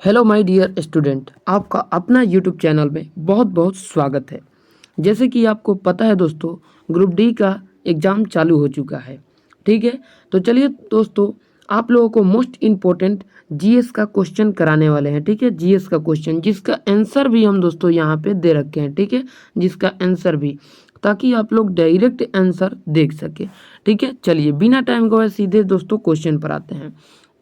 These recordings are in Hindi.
हेलो माय डियर स्टूडेंट, आपका अपना यूट्यूब चैनल में बहुत बहुत स्वागत है। जैसे कि आपको पता है दोस्तों, ग्रुप डी का एग्ज़ाम चालू हो चुका है। ठीक है, तो चलिए दोस्तों, आप लोगों को मोस्ट इम्पोर्टेंट जीएस का क्वेश्चन कराने वाले हैं। ठीक है, जीएस का क्वेश्चन जिसका आंसर भी हम दोस्तों यहाँ पे दे रखे हैं। ठीक है, जिसका आंसर भी, ताकि आप लोग डायरेक्ट आंसर देख सके। ठीक है, चलिए बिना टाइम गवाए सीधे दोस्तों क्वेश्चन पर आते हैं।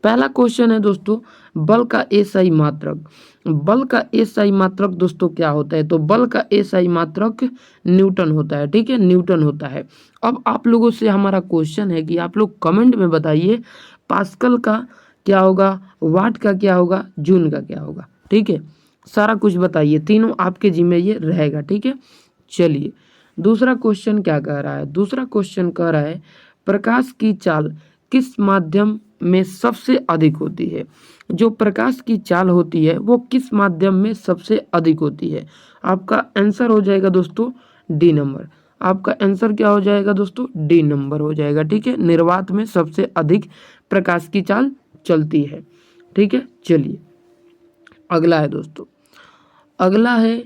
पहला क्वेश्चन है दोस्तों, बल का एसआई मात्रक। बल का एसआई मात्रक दोस्तों क्या होता है? तो बल का एसआई मात्रक न्यूटन होता है। ठीक है, न्यूटन होता है। अब आप लोगों से हमारा क्वेश्चन है कि आप लोग कमेंट में बताइए, पास्कल का क्या होगा, वाट का क्या होगा, जूल का क्या होगा। ठीक है, सारा कुछ बताइए, तीनों आपके जिम्मे ये रहेगा। ठीक है, चलिए दूसरा क्वेश्चन क्या कह रहा है? दूसरा क्वेश्चन कह रहा है, प्रकाश की चाल किस माध्यम में सबसे अधिक होती है? जो प्रकाश की चाल होती है वो किस माध्यम में सबसे अधिक होती है? आपका आंसर हो जाएगा दोस्तों डी नंबर। आपका आंसर क्या हो जाएगा दोस्तों? डी नंबर हो जाएगा। ठीक है, निर्वात में सबसे अधिक प्रकाश की चाल चलती है। ठीक है, चलिए अगला है दोस्तों, अगला है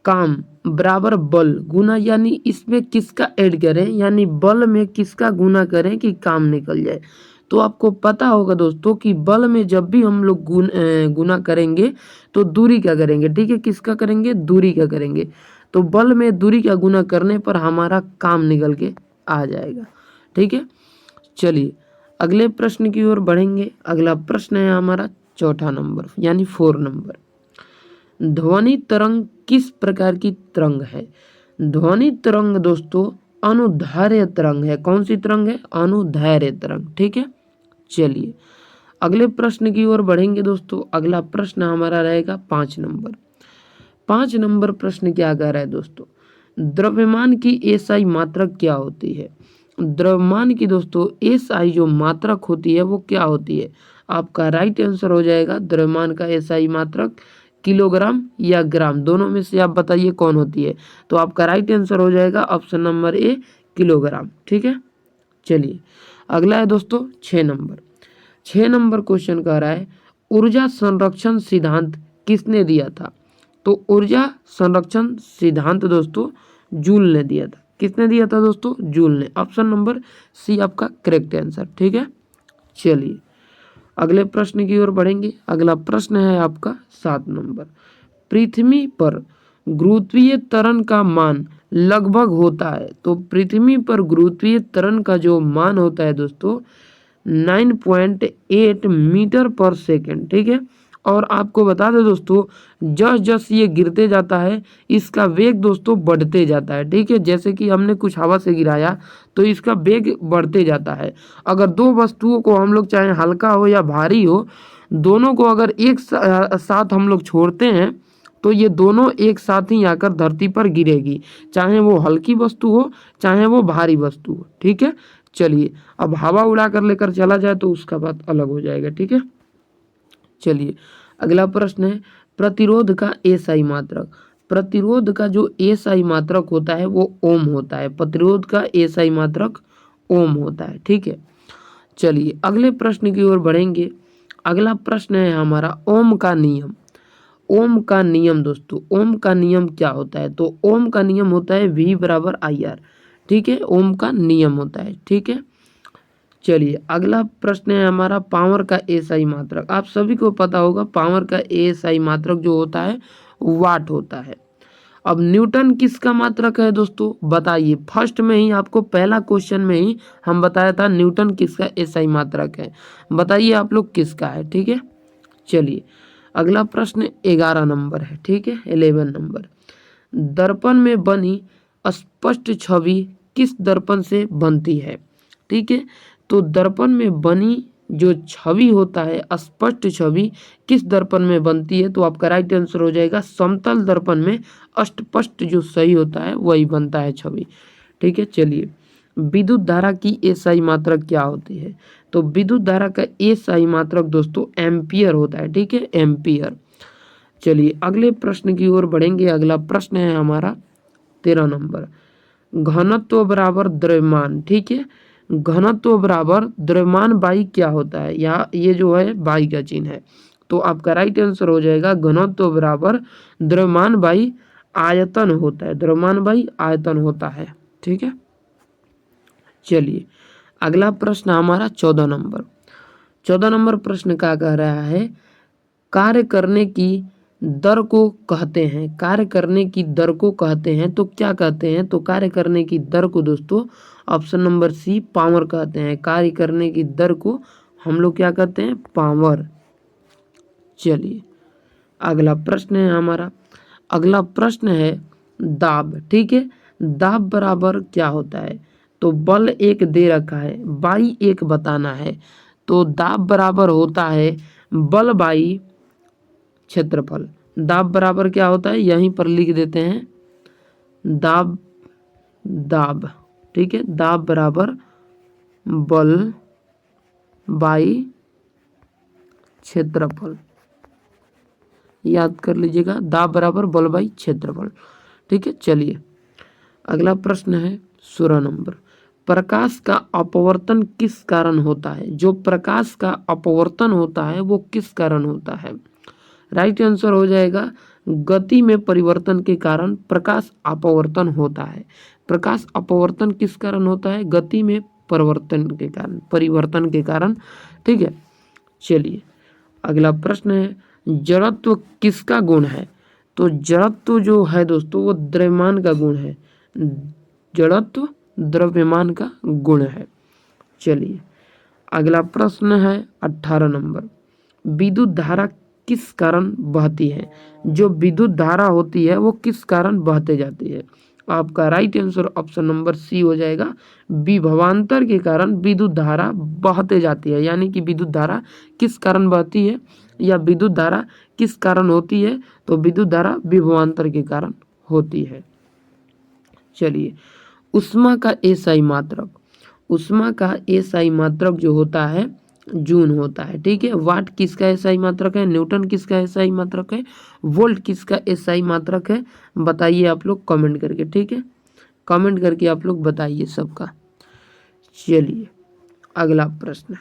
काम बराबर बल गुना, यानी इसमें किसका ऐड करें, यानी बल में किसका गुना करें कि काम निकल जाए। तो आपको पता होगा दोस्तों कि बल में जब भी हम लोग गुना करेंगे तो दूरी का करेंगे। ठीक है, किसका करेंगे? दूरी का करेंगे। तो बल में दूरी का गुना करने पर हमारा काम निकल के आ जाएगा। ठीक है, चलिए अगले प्रश्न की ओर बढ़ेंगे। अगला प्रश्न है हमारा चौथा नंबर यानी 4 नंबर। ध्वनि तरंग किस प्रकार की तरंग है? ध्वनि तरंग दोस्तों अनुदैर्ध्य तरंग है। कौन सी तरंग है? अनुदैर्ध्य तरंग। ठीक है, चलिए अगले प्रश्न की ओर बढ़ेंगे दोस्तों। अगला प्रश्न हमारा रहेगा 5 नंबर। 5 नंबर प्रश्न क्या कह रहा है दोस्तों? द्रव्यमान की एसआई मात्रक क्या होती है? द्रव्यमान की दोस्तों एसआई जो मात्रक होती है वो क्या होती है? आपका राइट आंसर हो जाएगा, द्रव्यमान का एसआई मात्रक किलोग्राम या ग्राम, दोनों में से आप बताइए कौन होती है। तो आपका राइट आंसर हो जाएगा ऑप्शन नंबर ए, किलोग्राम। ठीक है, चलिए अगला है दोस्तों 6 नंबर। 6 नंबर क्वेश्चन कह रहा है, ऊर्जा संरक्षण सिद्धांत किसने दिया था? तो ऊर्जा संरक्षण सिद्धांत दोस्तों जूल ने दिया था। किसने दिया था दोस्तों? जूल ने। ऑप्शन नंबर सी आपका करेक्ट आंसर। ठीक है, चलिए अगले प्रश्न की ओर बढ़ेंगे। अगला प्रश्न है आपका 7 नंबर। पृथ्वी पर गुरुत्वीय त्वरण का मान लगभग होता है। तो पृथ्वी पर गुरुत्वीय त्वरण का जो मान होता है दोस्तों 9.8 मीटर पर सेकेंड। ठीक है, और आपको बता दें दोस्तों, जस जस ये गिरते जाता है इसका वेग दोस्तों बढ़ते जाता है। ठीक है, जैसे कि हमने कुछ हवा से गिराया तो इसका वेग बढ़ते जाता है। अगर दो वस्तुओं को हम लोग चाहे हल्का हो या भारी हो, दोनों को अगर एक साथ हम लोग छोड़ते हैं तो ये दोनों एक साथ ही आकर धरती पर गिरेगी, चाहे वो हल्की वस्तु हो चाहे वो भारी वस्तु हो। ठीक है, चलिए अब हवा उड़ा कर लेकर चला जाए तो उसका बात अलग हो जाएगा। ठीक है, चलिए अगला प्रश्न है, प्रतिरोध का एसआई मात्रक। प्रतिरोध का जो एसआई मात्रक होता है वो ओम होता है। प्रतिरोध का एसआई मात्रक ओम होता है। ठीक है, चलिए अगले प्रश्न की ओर बढ़ेंगे। अगला प्रश्न है हमारा ओम का नियम। ओम का नियम दोस्तों, ओम का नियम क्या होता है? तो ओम का नियम होता है V बराबर IR। ठीक है, ओम का नियम होता है। ठीक है, चलिए अगला प्रश्न है हमारा पावर का एसआई मात्रक। आप सभी को पता होगा पावर का एसआई मात्रक जो होता है वाट होता है। अब न्यूटन किसका मात्रक है दोस्तों? बताइए, फर्स्ट में ही आपको पहला क्वेश्चन में ही हम बताया था न्यूटन किसका एसआई मात्रक है। बताइए आप लोग किसका है। ठीक है, चलिए अगला प्रश्न 11 नंबर है। ठीक है, 11 नंबर। दर्पण में बनी स्पष्ट छवि किस दर्पण से बनती है? ठीक है, तो दर्पण में बनी जो छवि होता है, स्पष्ट छवि, किस दर्पण में बनती है? तो आपका राइट आंसर हो जाएगा समतल दर्पण में अस्पष्ट जो सही होता है वही बनता है छवि। ठीक है, चलिए विद्युत धारा की एसआई मात्रक क्या होती है? तो विद्युत धारा का एसआई मात्रक दोस्तों एम्पियर होता है। ठीक है, एम्पियर। चलिए अगले प्रश्न की ओर बढ़ेंगे। अगला प्रश्न है हमारा 13 नंबर। घनत्व बराबर द्रव्यमान। ठीक है, घनत्व बराबर द्रव्यमान बाई क्या होता है? या ये जो है बाई का चिन्ह है। तो आपका राइट आंसर हो जाएगा घनत्व बराबर द्रव्यमान बाई आयतन होता है, द्रव्यमान बाई आयतन होता है। ठीक है, चलिए अगला प्रश्न हमारा 14 नंबर प्रश्न क्या कह रहा है, कार्य करने की दर को कहते हैं, कार्य करने की दर को कहते हैं तो क्या कहते हैं, तो कार्य करने की दर को दोस्तों ऑप्शन नंबर सी पावर कहते हैं, कार्य करने की दर को हम लोग क्या कहते हैं, पावर। चलिए अगला प्रश्न है हमारा, अगला प्रश्न है दाब। ठीक है, दाब बराबर क्या होता है, तो बल एक दे रखा है, बाई एक बताना है, तो दाब बराबर होता है बल बाई क्षेत्रफल। दाब बराबर क्या होता है, यहीं पर लिख देते हैं, दाब, दाब, ठीक है, दाब बराबर बल बाई क्षेत्रफल, याद कर लीजिएगा, दाब बराबर बल बाई क्षेत्रफल। ठीक है, चलिए अगला प्रश्न है 16 नंबर, प्रकाश का अपवर्तन किस कारण होता है, जो प्रकाश का अपवर्तन होता है वो किस कारण होता है, राइट आंसर हो जाएगा गति में परिवर्तन के कारण प्रकाश अपवर्तन होता है। प्रकाश अपवर्तन किस कारण होता है, गति में परिवर्तन के कारण, परिवर्तन के कारण। ठीक है, चलिए अगला प्रश्न है जड़त्व किसका गुण है, तो जड़त्व जो है दोस्तों वो द्रव्यमान का गुण है, जड़त्व द्रव्यमान का गुण है। चलिए अगला प्रश्न है 18 नंबर, विद्युत धारा किस कारण बहती है, जो विद्युत धारा होती है वो किस कारण बहते जाती है, आपका right answer option number C हो जाएगा, विभवांतर के कारण विद्युत धारा बहते जाती है, यानी कि विद्युत धारा किस कारण बहती है या विद्युत धारा किस कारण होती है, तो विद्युत धारा विभवांतर के कारण होती है। चलिए उष्मा का एसआई मात्रक, उष्मा का एसआई मात्रक जो होता है जूल होता है। ठीक है, वाट किसका एसआई मात्रक है, न्यूटन किसका एसआई मात्रक है, वोल्ट किसका एसआई मात्रक है, बताइए आप लोग कमेंट करके। ठीक है, कमेंट करके आप लोग बताइए सबका। चलिए अगला प्रश्न,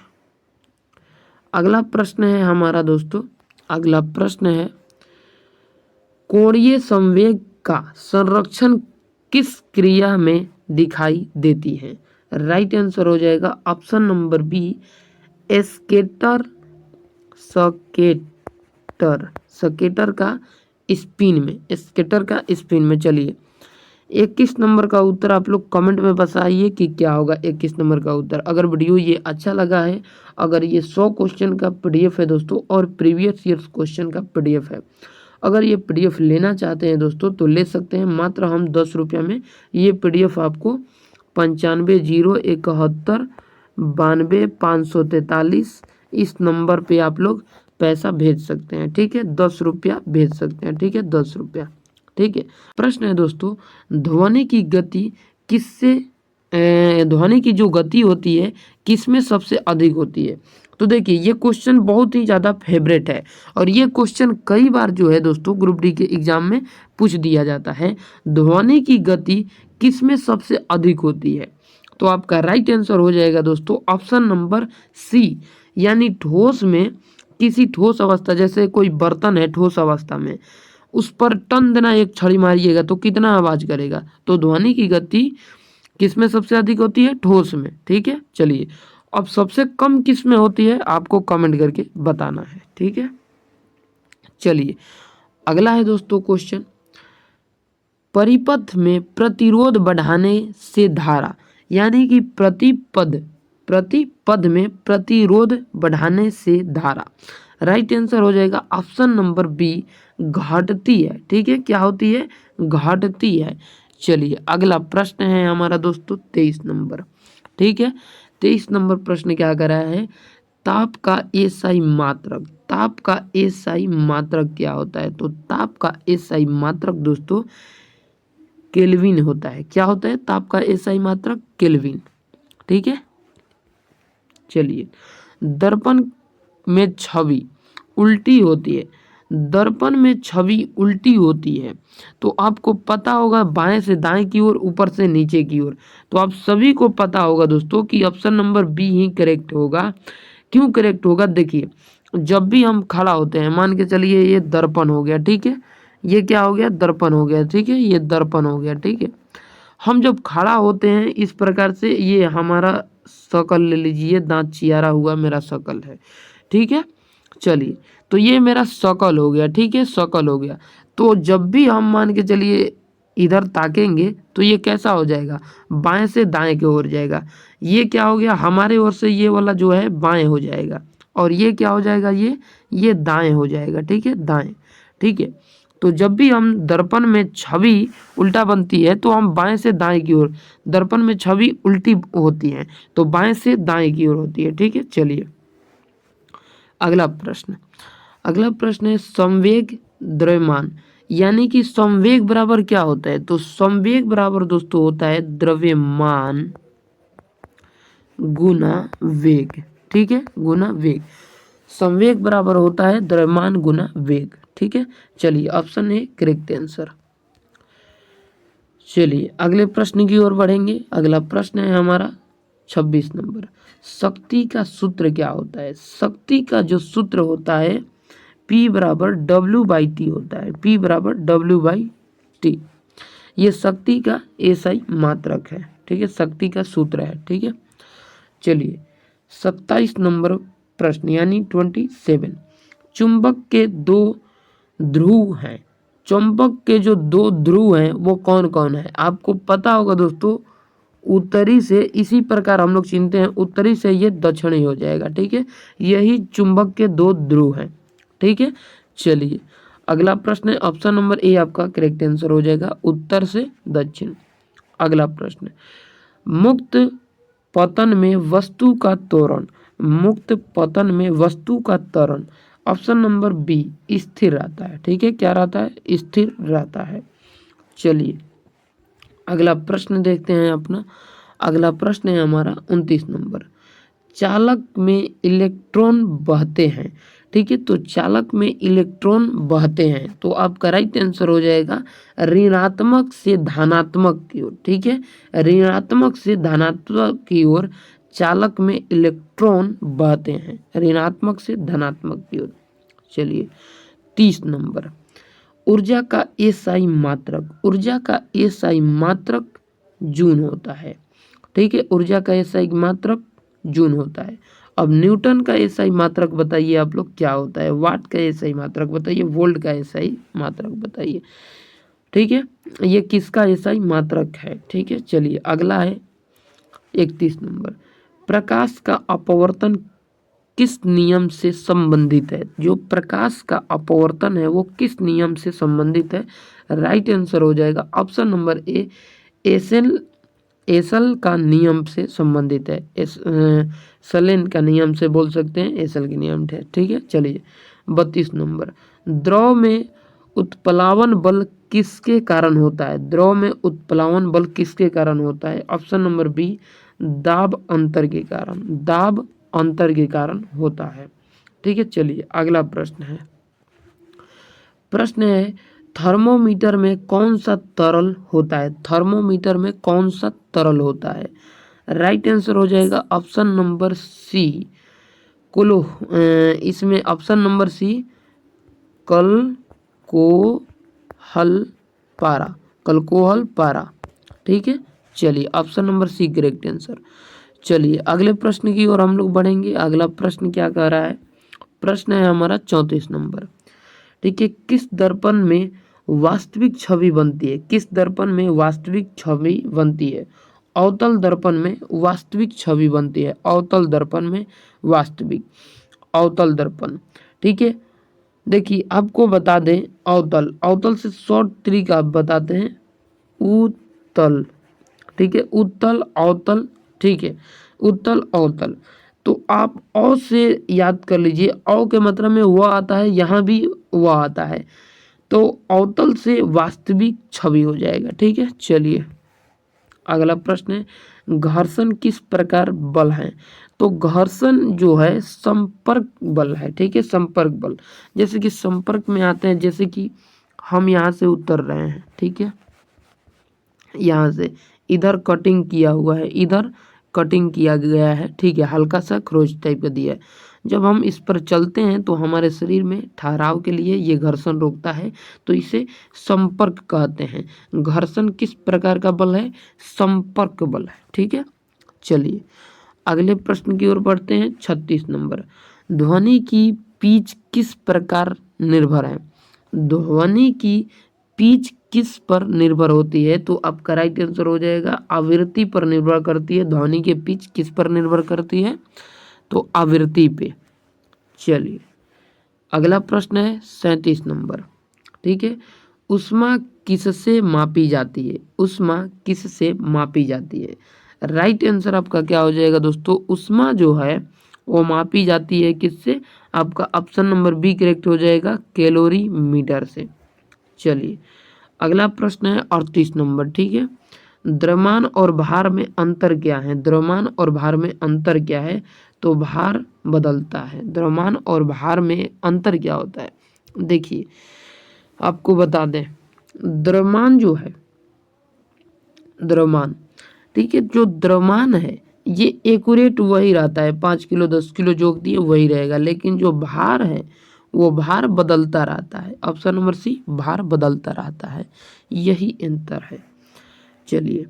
अगला प्रश्न है हमारा दोस्तों, अगला प्रश्न है कोणीय संवेग का संरक्षण किस क्रिया में दिखाई देती है, राइट आंसर हो जाएगा ऑप्शन नंबर बी स्केटर, सकेटर, सकेटर का स्पिन में, स्केटर का स्पिन में। चलिए 21 नंबर का उत्तर आप लोग कमेंट में बताइए कि क्या होगा 21 नंबर का उत्तर। अगर वीडियो ये अच्छा लगा है, अगर ये 100 क्वेश्चन का पीडीएफ है दोस्तों और प्रीवियस ईयर्स क्वेश्चन का पीडीएफ है, अगर ये पीडीएफ लेना चाहते हैं दोस्तों तो ले सकते हैं, मात्र हम 10 रुपये में ये पीडीएफ आपको 950171 इस नंबर पे आप लोग पैसा भेज सकते हैं। ठीक है, 10 रुपया भेज सकते हैं। ठीक है, 10 रुपया। ठीक है, प्रश्न है दोस्तों ध्वनि की गति किससे, ध्वनि की जो गति होती है किसमें सबसे अधिक होती है, तो देखिए ये क्वेश्चन बहुत ही ज़्यादा फेवरेट है और ये क्वेश्चन कई बार जो है दोस्तों ग्रुप डी के एग्जाम में पूछ दिया जाता है, ध्वनि की गति किसमें सबसे अधिक होती है, तो आपका राइट आंसर हो जाएगा दोस्तों ऑप्शन नंबर सी, यानी ठोस में, किसी ठोस अवस्था, जैसे कोई बर्तन है ठोस अवस्था में, उस पर टन देना एक छड़ी मारिएगा तो कितना आवाज करेगा, तो ध्वनि की गति किसमें सबसे अधिक होती है, ठोस में। ठीक है, चलिए अब सबसे कम किसमें होती है आपको कमेंट करके बताना है। ठीक है, चलिए अगला है दोस्तों क्वेश्चन, परिपथ में प्रतिरोध बढ़ाने से धारा, यानी कि प्रतिपद में प्रतिरोध बढ़ाने से धारा, राइट आंसर हो जाएगा ऑप्शन नंबर बी घटती है। ठीक है, क्या होती है, घटती है। चलिए अगला प्रश्न है हमारा दोस्तों 23 नंबर। ठीक है, 23 नंबर प्रश्न क्या कर रहा है, ताप का एसआई मात्रक, ताप का एसआई मात्रक क्या होता है, तो ताप का एसआई मात्रक दोस्तों केल्विन होता है। क्या होता है ताप का एसआई मात्रक, केल्विन। ठीक है, चलिए दर्पण में छवि उल्टी होती है, दर्पण में छवि उल्टी होती है तो आपको पता होगा बाएं से दाएं की ओर, ऊपर से नीचे की ओर, तो आप सभी को पता होगा दोस्तों कि ऑप्शन नंबर बी ही करेक्ट होगा। क्यों करेक्ट होगा, देखिए जब भी हम खड़ा होते हैं, मान के चलिए ये दर्पण हो गया, ठीक है, ये क्या हो गया, दर्पण हो गया, ठीक है, ये दर्पण हो गया, ठीक है। हम जब खड़ा होते हैं इस प्रकार से, ये हमारा शकल ले लीजिए, दांत चियारा हुआ मेरा शकल है, ठीक है। चलिए, तो ये मेरा शकल हो गया, ठीक है, शकल हो गया। तो जब भी हम मान के चलिए इधर ताकेंगे तो ये कैसा हो जाएगा, बाएं से दाएं की ओर जाएगा। ये क्या हो गया, हमारे ओर से ये वाला जो है बाएं हो जाएगा, और ये क्या हो जाएगा, ये दाएं हो जाएगा, ठीक है, दाएं, ठीक है। तो जब भी हम दर्पण में छवि उल्टा बनती है तो हम बाएं से दाएं की ओर, दर्पण में छवि उल्टी होती है तो बाएं से दाएं की ओर होती है, ठीक है। चलिए अगला प्रश्न, अगला प्रश्न है संवेग द्रव्यमान, यानी कि संवेग बराबर क्या होता है, तो संवेग बराबर दोस्तों होता है द्रव्यमान गुना वेग, ठीक है, गुना वेग। संवेग बराबर होता है द्रव्यमान गुना वेग, ठीक है। चलिए ऑप्शन ए करेक्ट आंसर। चलिए अगले प्रश्न की ओर बढ़ेंगे। अगला प्रश्न है हमारा 26 नंबर, शक्ति का सूत्र क्या होता है। शक्ति का जो सूत्र होता है P बराबर W/T होता है, P बराबर W/T। ये शक्ति का एसआई मात्रक है, ठीक है, शक्ति का सूत्र है, ठीक है। चलिए 27 नंबर प्रश्न यानी 27, चुंबक के दो ध्रुव हैं, चुंबक के जो दो ध्रुव हैं वो कौन कौन है। आपको पता होगा दोस्तों, उत्तरी से इसी प्रकार हम लोग चिनते हैं, उत्तरी से ये दक्षिणी हो जाएगा, ठीक है, यही चुंबक के दो ध्रुव हैं, ठीक है। चलिए अगला प्रश्न है ऑप्शन नंबर ए आपका करेक्ट आंसर हो जाएगा, उत्तर से दक्षिण। अगला प्रश्न, मुक्त पतन में वस्तु का त्वरण, मुक्त पतन में वस्तु का त्वरण ऑप्शन नंबर बी स्थिर रहता है, ठीक है, क्या रहता है, स्थिर रहता है। चलिए अगला प्रश्न देखते हैं अपना। अगला प्रश्न है हमारा 29 नंबर, चालक में इलेक्ट्रॉन बहते हैं, ठीक है, तो चालक में इलेक्ट्रॉन बहते हैं तो आपका राइट आंसर हो जाएगा ऋणात्मक से धनात्मक की ओर, ठीक है, ऋणात्मक से धनात्मक की ओर चालक में इलेक्ट्रॉन बहते हैं, ऋणात्मक से धनात्मक की ओर। चलिए 30 नंबर, ऊर्जा का एसआई मात्रक, ऊर्जा का एसआई मात्रक जूल होता है, ठीक है, ऊर्जा का एसआई मात्रक जूल होता है। अब न्यूटन का एसआई मात्रक बताइए आप लोग क्या होता है, वाट का एसआई मात्रक बताइए, वोल्ट का एसआई मात्रक बताइए, ठीक है, ये किसका एसआई मात्रक है, ठीक है। चलिए अगला है 31 नंबर, प्रकाश का अपवर्तन किस नियम से संबंधित है, जो प्रकाश का अपवर्तन है वो किस नियम से संबंधित है। राइट आंसर हो जाएगा ऑप्शन नंबर ए एसल का नियम से संबंधित है, सलेन का नियम से बोल सकते हैं, एसल के नियम है, ठीक है। चलिए 32 नंबर, द्रव में उत्प्लावन बल किसके कारण होता है, द्रव में उत्प्लावन बल किसके कारण होता है। ऑप्शन नंबर बी दाब अंतर के कारण, दाब अंतर के कारण होता है, ठीक है। चलिए अगला प्रश्न है, प्रश्न है थर्मोमीटर में कौन सा तरल होता है, थर्मोमीटर में कौन सा तरल होता है। राइट आंसर हो जाएगा ऑप्शन नंबर सी कुलो, इसमें ऑप्शन नंबर सी कलकोहल पारा, कलकोहल पारा, ठीक है। चलिए option number C correct answer. चलिए अगले प्रश्न की ओर हम लोग बढ़ेंगे। अगला प्रश्न क्या कह रहा है, प्रश्न है हमारा 34 नंबर, ठीक है, किस दर्पण में वास्तविक छवि बनती है, किस दर्पण में वास्तविक छवि बनती है। अवतल दर्पण में वास्तविक छवि बनती है, अवतल दर्पण में वास्तविक, अवतल दर्पण, ठीक है। देखिए आपको बता दें, अवतल, अवतल से शॉर्ट तरीका आप बताते हैं उत्तल, ठीक है, उत्तल अवतल, ठीक है, उत्तल अवतल। तो आप अ से याद कर लीजिए, अ के मतलब में वह आता है, यहाँ भी वह आता है, तो अवतल से वास्तविक छवि हो जाएगा, ठीक है। चलिए अगला प्रश्न है, घर्षण किस प्रकार बल है, तो घर्षण जो है संपर्क बल है, ठीक है, संपर्क बल, जैसे कि संपर्क में आते हैं, जैसे कि हम यहाँ से उतर रहे हैं, ठीक है, यहाँ से इधर कटिंग किया हुआ है, इधर कटिंग किया गया है, ठीक है, हल्का सा क्रोच टाइप का दिया है, जब हम इस पर चलते हैं तो हमारे शरीर में ठहराव के लिए ये घर्षण रोकता है, तो इसे संपर्क कहते हैं। घर्षण किस प्रकार का बल है? संपर्क बल है। ठीक है, चलिए अगले प्रश्न की ओर बढ़ते हैं। 36 नंबर, ध्वनि की पिच किस प्रकार निर्भर है? ध्वनि की पिच किस पर निर्भर होती है? तो आपका राइट आंसर हो जाएगा आवृत्ति पर निर्भर करती है। ध्वनि की पिच किस पर निर्भर करती है? तो आवृत्ति पे। चलिए अगला प्रश्न है 37 नंबर। ठीक है, ऊष्मा किससे मापी जाती है? ऊष्मा किससे मापी जाती है? राइट आंसर आपका क्या हो जाएगा दोस्तों? ऊष्मा जो है वो मापी जाती है किससे? आपका ऑप्शन नंबर बी करेक्ट हो जाएगा, कैलोरीमीटर से। चलिए अगला प्रश्न है 38 नंबर। ठीक है, द्रव्यमान और भार में अंतर क्या है? द्रव्यमान और भार में अंतर क्या है? तो भार बदलता है। द्रव्यमान और भार में अंतर क्या होता है? देखिए आपको बता दें, द्रव्यमान जो है, द्रव्यमान, ठीक है, जो द्रव्यमान है ये एक्यूरेट वही रहता है, 5 किलो 10 किलो जोक दिए वही रहेगा, लेकिन जो भार है वो भार बदलता रहता है। ऑप्शन नंबर सी, भार बदलता रहता है, यही अंतर है। चलिए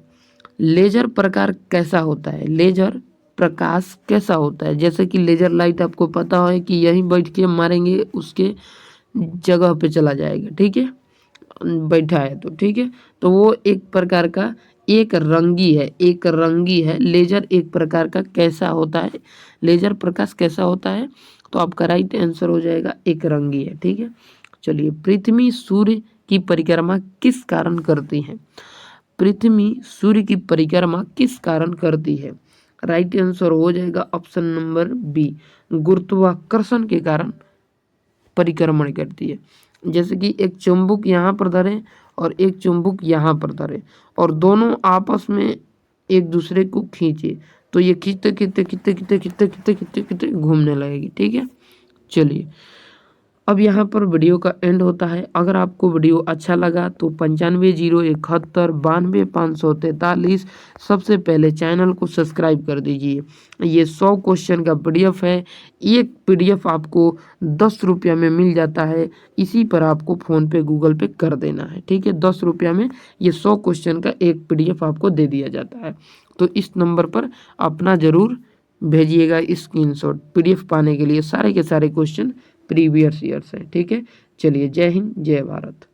लेजर प्रकार कैसा होता है? लेजर प्रकाश कैसा होता है? जैसे कि लेजर लाइट आपको पता है कि यहीं बैठ के मारेंगे उसके जगह पे चला जाएगा। ठीक है, बैठा है तो ठीक है, तो वो एक प्रकार का एक रंगी है, एक रंगी है। लेजर एक प्रकार का कैसा होता है? लेजर प्रकाश कैसा होता है? तो आपका राइट आंसर हो जाएगा एक रंगी है। ठीक है, चलिए पृथ्वी सूर्य की परिक्रमा किस कारण करती है? पृथ्वी सूर्य की परिक्रमा किस कारण करती है? राइट आंसर हो जाएगा ऑप्शन नंबर बी, गुरुत्वाकर्षण के कारण परिक्रमण करती है। जैसे कि एक चुंबक यहाँ पर धरे और एक चुंबक यहाँ पर धरे और दोनों आपस में एक दूसरे को खींचे, तो ये खींचते खींचते खींचते खींचते खींचते खींचते खींचते खींचते घूमने लगेगी। ठीक है, चलिए अब यहाँ पर वीडियो का एंड होता है। अगर आपको वीडियो अच्छा लगा तो 950171 92 543 सबसे पहले चैनल को सब्सक्राइब कर दीजिए। ये 100 क्वेश्चन का पीडीएफ है। एक पीडीएफ आपको 10 रुपया में मिल जाता है। इसी पर आपको फ़ोन पे गूगल पे कर देना है। ठीक है, 10 रुपया में ये 100 क्वेश्चन का एक पीडीएफ आपको दे दिया जाता है। तो इस नंबर पर अपना ज़रूर भेजिएगा स्क्रीनशॉट पीडीएफ पाने के लिए। सारे के सारे क्वेश्चन प्रीवियस ईयर से। ठीक है, चलिए जय हिंद जय भारत।